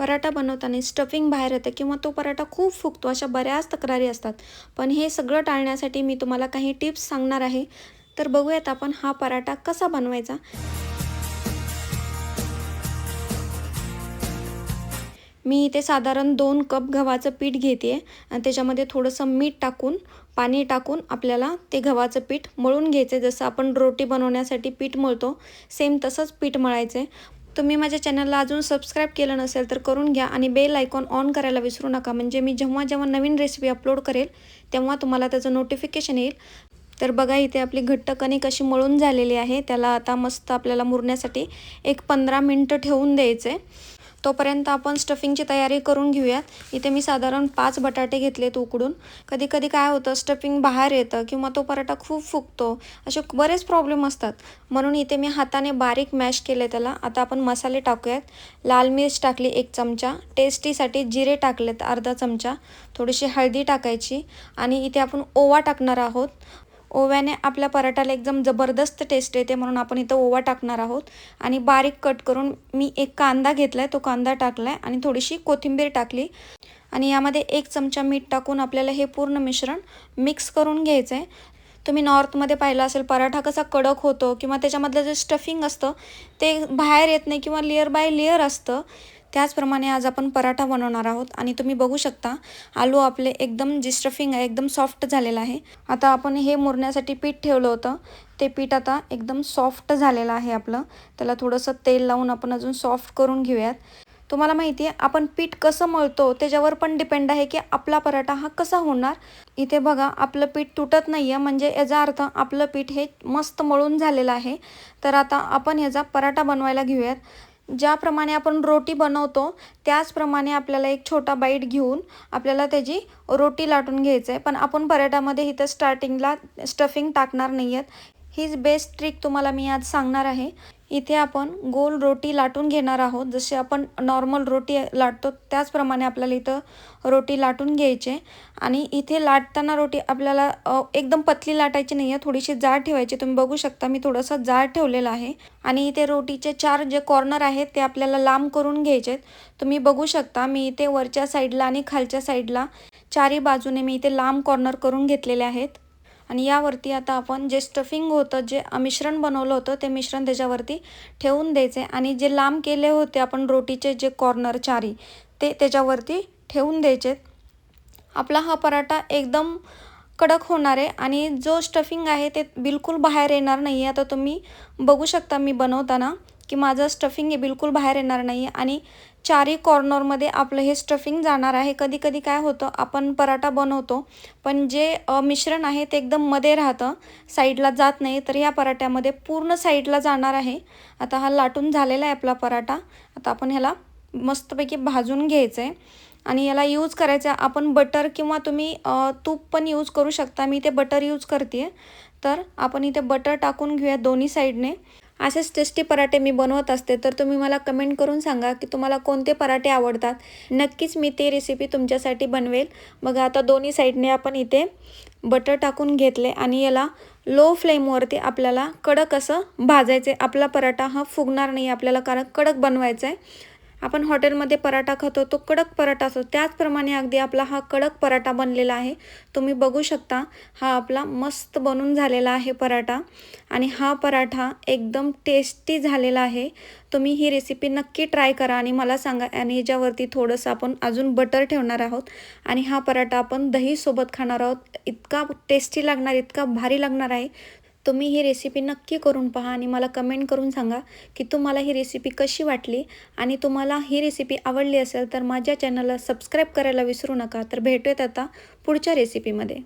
पराठा बनवताना स्टफिंग बाहेर येतं किंवा तो पराठा खूप फुगतो, अशा बऱ्याच तक्रारी असतात. पण हे सगळं टाळण्यासाठी मी तुम्हाला काही टिप्स सांगणार आहे. तर बघूयात आपण हा पराठा कसा बनवायचा. मी इथे साधारण 2 कप गव्हाचं पीठ घेते आणि त्याच्यामध्ये थोडंसं मीठ टाकून, पाणी टाकून आपल्याला ते गव्हाचं पीठ मळून घ्यायचं आहे. जसं आपण रोटी बनवण्यासाठी पीठ मळतो, सेम तसंच पीठ मळायचं आहे. तुम्ही माझ्या चॅनलला अजून सबस्क्राईब केलं नसेल तर करून घ्या आणि बेल आयकॉन ऑन करायला विसरू नका. म्हणजे मी जेव्हा जेव्हा नवीन रेसिपी अपलोड करेल तेव्हा तुम्हाला त्याचं नोटिफिकेशन येईल. तर बघा इथे आपली घट्ट कणिक अशी मळून झालेली आहे. त्याला आता मस्त आपल्याला मुरण्यासाठी एक 15 मिनटं ठेवून द्यायचं आहे. तोपर्यंत आपण स्टफिंगची तयारी करून घेऊयात. इथे मी साधारण 5 बटाटे घेतलेत उकडून. कधी कधी काय होतं, स्टफिंग बाहेर येतं किंवा तो पराठा खूप फुगतो, असे बरेच प्रॉब्लेम असतात. म्हणून इथे मी हाताने बारीक मॅश केले त्याला. आता आपण मसाले टाकूयात. लाल मिर्च टाकली 1 चमचा, टेस्टीसाठी जिरे टाकलेत अर्धा चमचा, थोडीशी हळदी टाकायची आणि इथे आपण ओवा टाकणार आहोत. ओव्याने आपल्या पराठ्याला एकदम जबरदस्त टेस्ट येते, म्हणून आपण इथं ओवा टाकणार आहोत. आणि बारीक कट करून मी एक कांदा घेतला आहे, तो कांदा टाकला आहे आणि थोडीशी कोथिंबीर टाकली आणि यामध्ये 1 चमचा मीठ टाकून आपल्याला हे पूर्ण मिश्रण मिक्स करून घ्यायचं आहे. तुम्ही नॉर्थमध्ये पाहिलं असेल पराठा कसा कडक होतो किंवा त्याच्यामधलं जे स्टफिंग असतं ते बाहेर येत नाही किंवा लेयर बाय लेयर असतं, त्याचप्रमाणे आज आपण पराठा बनवणार आहोत. आणि तुम्ही बघू शकता आलू आपले एकदम जे स्टफिंग आहे एकदम सॉफ्ट झालेलं आहे. आता आपण हे मुरण्यासाठी पीठ ठेवलं होतं, ते पीठ आता एकदम सॉफ्ट झालेलं आहे आपलं. त्याला थोडंसं तेल लावून आपण अजून सॉफ्ट करून घेऊयात. तुम्हाला माहिती आहे आपण पीठ कसं मळतो त्याच्यावर पण डिपेंड आहे की आपला पराठा हा कसा होणार. इथे बघा आपलं पीठ तुटत नाही आहे, म्हणजे याचा अर्थ आपलं पीठ हे मस्त मळून झालेलं आहे. तर आता आपण ह्याचा पराठा बनवायला घेऊयात. ज्याप्रमाणे आपण रोटी बनवतो त्याचप्रमाणे आपल्याला एक छोटा बाईट घेऊन आपल्याला त्याची रोटी लाटून घ्यायचं आहे. पण आपण पराठ्यामध्ये इथं स्टार्टिंगला स्टफिंग टाकणार नाही आहेत. हीच बेस्ट ट्रिक तुम्हाला मी आज सांगणार आहे. इथे आपण गोल रोटी लाटून घेणार आहोत. जसे आपण नॉर्मल रोटी लाटतो त्याचप्रमाणे आपल्याला इथं रोटी लाटून घ्यायची. आणि इथे लाटताना रोटी आपल्याला एकदम पतली लाटायची नाही आहे, थोडीशी जाड ठेवायची. तुम्ही बघू शकता मी थोडंसं जाड ठेवलेलं आहे. आणि इथे रोटीचे 4 जे कॉर्नर आहेत ते आपल्याला लांब करून घ्यायचे आहेत. तुम्ही बघू शकता मी इथे वरच्या साईडला आणि खालच्या साईडला चारी बाजूने मी इथे लांब कॉर्नर करून घेतलेले आहेत. आणि यावरती आता आपण जे स्टफिंग होतं, जे मिश्रण बनवलं होतं ते मिश्रण त्याच्यावरती ठेवून द्यायचे आणि जे लांब केले होते आपण रोटीचे जे कॉर्नर चारी ते त्याच्यावरती ठेवून द्यायचे. आपला हा पराठा एकदम कडक होणार आहे आणि जो स्टफिंग आहे ते बिलकुल बाहेर येणार नाही आहे. आता तुम्ही बघू शकता मी बनवताना की माझं स्टफिंग हे बिलकुल बाहेर येणार नाही आहे आणि चारी कॉर्नरमध्ये आपलं हे स्टफिंग जाणार आहे. कधी कधी काय होतं आपण पराठा बनवतो पण जे मिश्रण आहे ते एकदम मध्ये राहतं, साईडला जात नाही. तर या पराठ्यामध्ये पूर्ण साईडला जाणार आहे. आता हा लाटून झालेला आहे आपला पराठा. आता आपण ह्याला मस्तपैकी भाजून घ्यायचं आहे आणि याला यूज करायचं आहे आपण बटर किंवा तुम्ही तूप पण यूज करू शकता. मी इथे बटर यूज करते आहे. तर आपण इथे बटर टाकून घेऊया दोन्ही साईडने. असेच टेस्टी पराठे मी बनवत असते. तर तुम्ही मला कमेंट करून सांगा की तुम्हाला कोणते पराठे आवडतात. नक्कीच मी ते रेसिपी तुमच्यासाठी बनवेल. बघा आता दोन्ही साईडने आपण इथे बटर टाकून घेतले आणि याला लो फ्लेमवरती आपल्याला कडक असं भाजायचे. आपला पराठा हा फुगणार नाही आपल्याला, कारण कडक बनवायचा आहे. आपण हॉटेलमध्ये पराठा खातो तो कडक पराठा असतो, त्याचप्रमाणे अगदी आपला हा कडक पराठा बनलेला आहे. तुम्ही बघू शकता हा आपला मस्त बनून झालेला आहे पराठा. आणि हा पराठा एकदम टेस्टी झालेला आहे. तुम्ही ही रेसिपी नक्की ट्राय करा आणि मला सांगा. आणि ह्याच्यावरती थोडंसं आपण अजून बटर ठेवणार आहोत आणि हा पराठा आपण दहीसोबत खाणार आहोत. इतका टेस्टी लागणार, इतका भारी लागणार आहे. तुम्ही ही रेसिपी नक्की करून पहा आणि मला कमेंट करून सांगा की तुम्हाला ही रेसिपी कशी वाटली. आणि तुम्हाला ही रेसिपी आवडली असेल तर माझ्या चॅनलला सबस्क्राईब करायला विसरू नका. तर भेटूयात आता पुढच्या रेसिपीमध्ये.